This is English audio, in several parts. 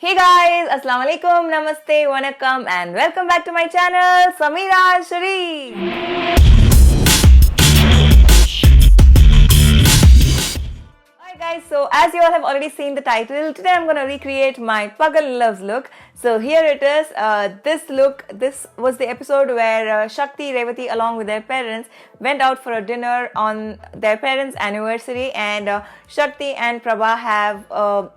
Hey guys, Assalamu alaikum, Namaste, Vanakkam and welcome back to my channel, Sameera Sharif. Alright guys, so as you all have already seen the title, today I'm going to recreate my Pagal Loves look. So here it is, this was the episode where Shakti, Revati along with their parents went out for a dinner on their parents' anniversary, and Shakti and Prabha have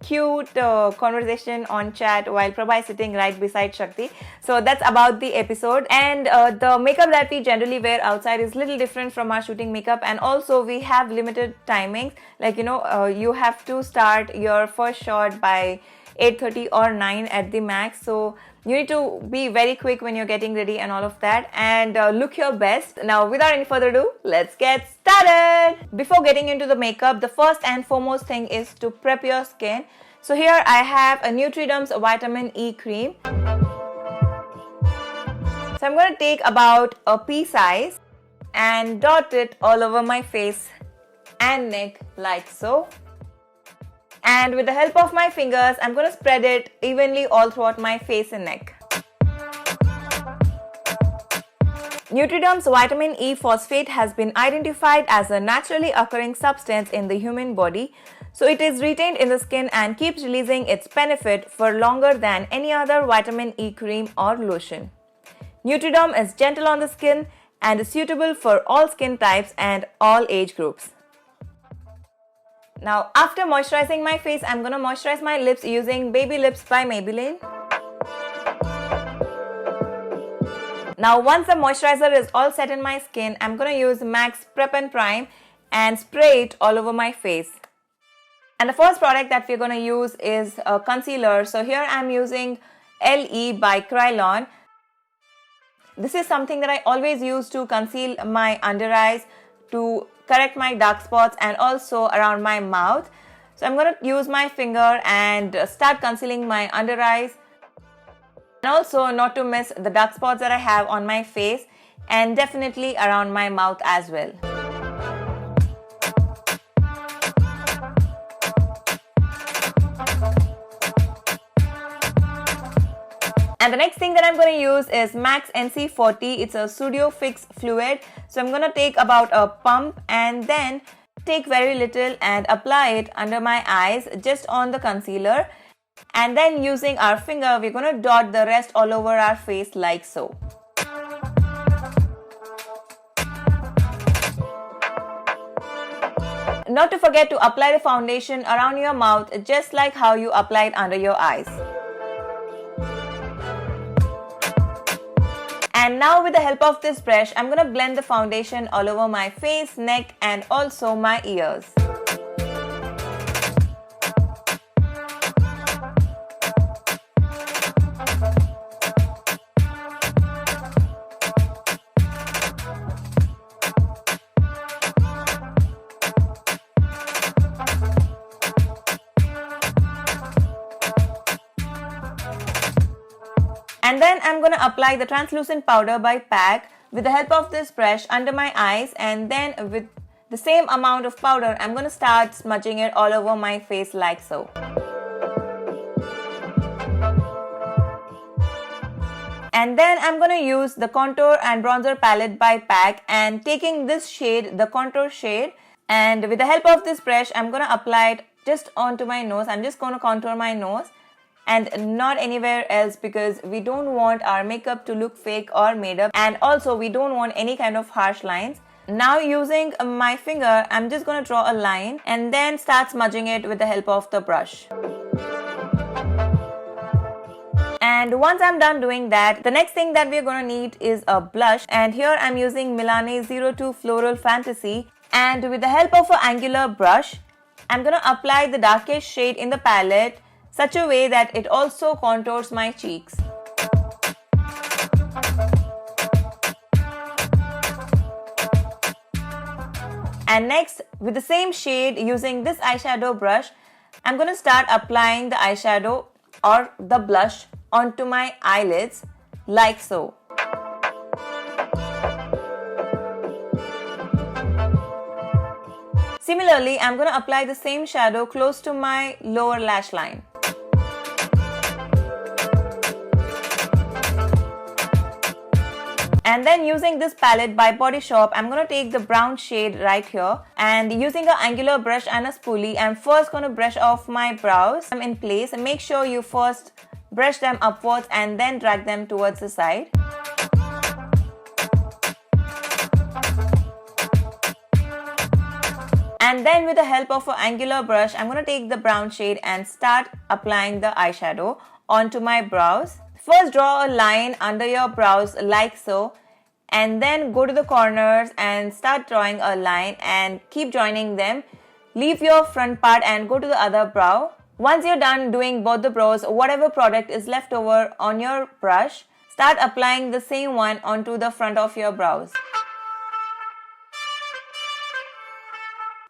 cute conversation on chat while Prabha is sitting right beside Shakti. So that's about the episode, and the makeup that we generally wear outside is little different from our shooting makeup, and also we have limited timings, like you have to start your first shot by 8:30 or 9 at the max, so you need to be very quick when you're getting ready and all of that, and look your best. Now without any further ado, let's get started. Before getting into the makeup, the first and foremost thing is to prep your skin. So here I have a Nutriderm's Vitamin E cream. So I'm going to take about a pea size and dot it all over my face and neck like so. And with the help of my fingers, I'm going to spread it evenly all throughout my face and neck. Nutriderm's Vitamin E phosphate has been identified as a naturally occurring substance in the human body, so it is retained in the skin and keeps releasing its benefit for longer than any other vitamin E cream or lotion. Nutriderm is gentle on the skin and is suitable for all skin types and all age groups. Now, after moisturizing my face, I'm going to moisturize my lips using Baby Lips by Maybelline. Now, once the moisturizer is all set in my skin, I'm going to use MAC's Prep and Prime and spray it all over my face. And the first product that we're going to use is a concealer. So here I'm using LE by Krylon. This is something that I always use to conceal my under eyes, to correct my dark spots, and also around my mouth. So I'm going to use my finger and start concealing my under eyes, and also not to miss the dark spots that I have on my face and definitely around my mouth as well. And the next thing that I'm going to use is MAC's NC40. It's a Studio Fix Fluid. So I'm going to take about a pump and then take very little and apply it under my eyes, just on the concealer. And then using our finger, we're going to dot the rest all over our face like so. Not to forget to apply the foundation around your mouth, just like how you apply it under your eyes. And now with the help of this brush, I'm going to blend the foundation all over my face, neck and also my ears. And then I'm going to apply the translucent powder by PAC with the help of this brush under my eyes, and then with the same amount of powder, I'm going to start smudging it all over my face like so. And then I'm going to use the contour and bronzer palette by PAC and taking this shade, the contour shade, and with the help of this brush, I'm going to apply it just onto my nose. I'm just going to contour my nose and not anywhere else, because we don't want our makeup to look fake or made up, and also we don't want any kind of harsh lines. Now using my finger, I'm just going to draw a line and then start smudging it with the help of the brush. And once I'm done doing that, the next thing that we're going to need is a blush, and here I'm using Milani 02 Floral Fantasy, and with the help of an angular brush, I'm going to apply the darkest shade in the palette such a way that it also contours my cheeks. And next, with the same shade, using this eyeshadow brush, I'm going to start applying the eyeshadow or the blush onto my eyelids like so. Similarly, I'm going to apply the same shadow close to my lower lash line. And then using this palette by Body Shop, I'm going to take the brown shade right here, and using an angular brush and a spoolie, I'm first going to brush off my brows in place. And make sure you first brush them upwards and then drag them towards the side. And then with the help of an angular brush, I'm going to take the brown shade and start applying the eyeshadow onto my brows. First draw a line under your brows like so, and then go to the corners and start drawing a line and keep joining them. Leave your front part and go to the other brow. Once you're done doing both the brows, whatever product is left over on your brush, start applying the same one onto the front of your brows.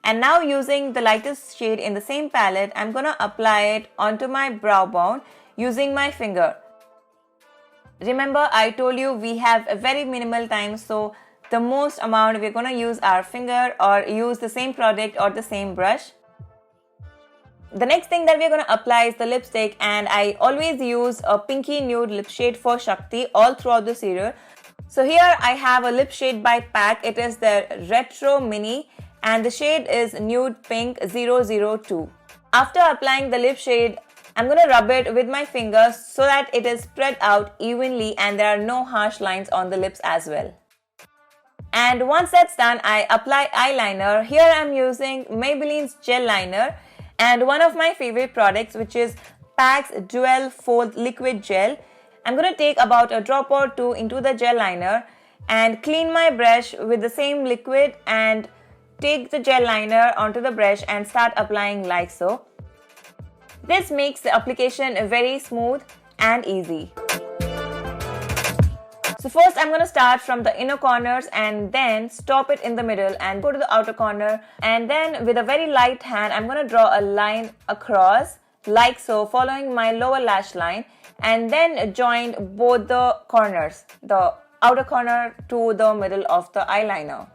And now using the lightest shade in the same palette, I'm gonna apply it onto my brow bone using my finger. Remember, I told you we have a very minimal time, so the most amount we're going to use our finger or use the same product or the same brush. The next thing that we're going to apply is the lipstick, and I always use a pinky nude lip shade for Shakti all throughout the serial. So here I have a lip shade by PAC. It is the Retro Mini and the shade is Nude Pink 002. After applying the lip shade, I'm going to rub it with my fingers so that it is spread out evenly and there are no harsh lines on the lips as well. And once that's done, I apply eyeliner. Here I'm using Maybelline's gel liner and one of my favorite products, which is PAC's Dual Fold Liquid Gel. I'm going to take about a drop or two into the gel liner and clean my brush with the same liquid and take the gel liner onto the brush and start applying like so. This makes the application very smooth and easy. So first I'm going to start from the inner corners and then stop it in the middle and go to the outer corner, and then with a very light hand I'm going to draw a line across like so, following my lower lash line, and then join both the corners, the outer corner to the middle of the eyeliner.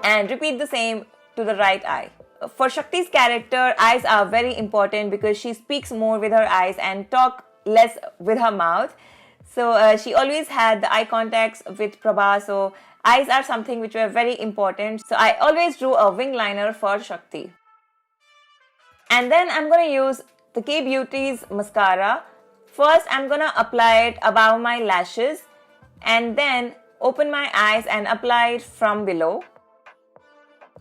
And repeat the same to the right eye. For Shakti's character, eyes are very important because she speaks more with her eyes and talk less with her mouth. So she always had the eye contacts with Prabha, so eyes are something which were very important. So I always drew a wing liner for Shakti. And then I'm going to use the K-Beauty's mascara. First I'm going to apply it above my lashes and then open my eyes and apply it from below.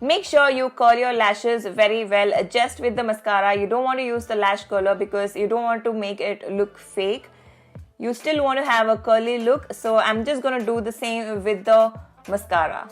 Make sure you curl your lashes very well just with the mascara. You don't want to use the lash curler because you don't want to make it look fake. You still want to have a curly look, so I'm just going to do the same with the mascara.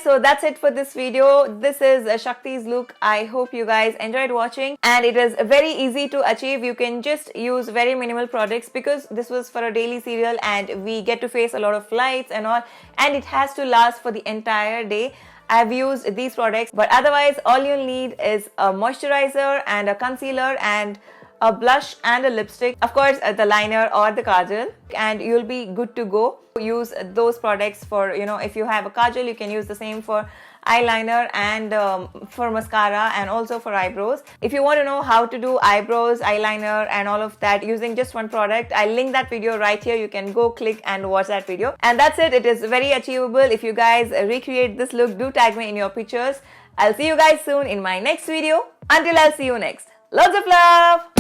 So that's it for this video. This is Shakti's look. I hope you guys enjoyed watching, and it is very easy to achieve. You can just use very minimal products because this was for a daily serial and we get to face a lot of lights and all, and it has to last for the entire day. I've used these products, but otherwise all you'll need is a moisturizer and a concealer and a blush and a lipstick, of course the liner or the kajal, and you'll be good to go. Use those products for, you know, if you have a kajal, you can use the same for eyeliner and for mascara and also for eyebrows. If you want to know how to do eyebrows, eyeliner and all of that using just one product, I'll link that video right here. You can go click and watch that video. And that's it. It is very achievable. If you guys recreate this look, do tag me in your pictures. I'll see you guys soon in my next video. Until I'll see you next. Lots of love!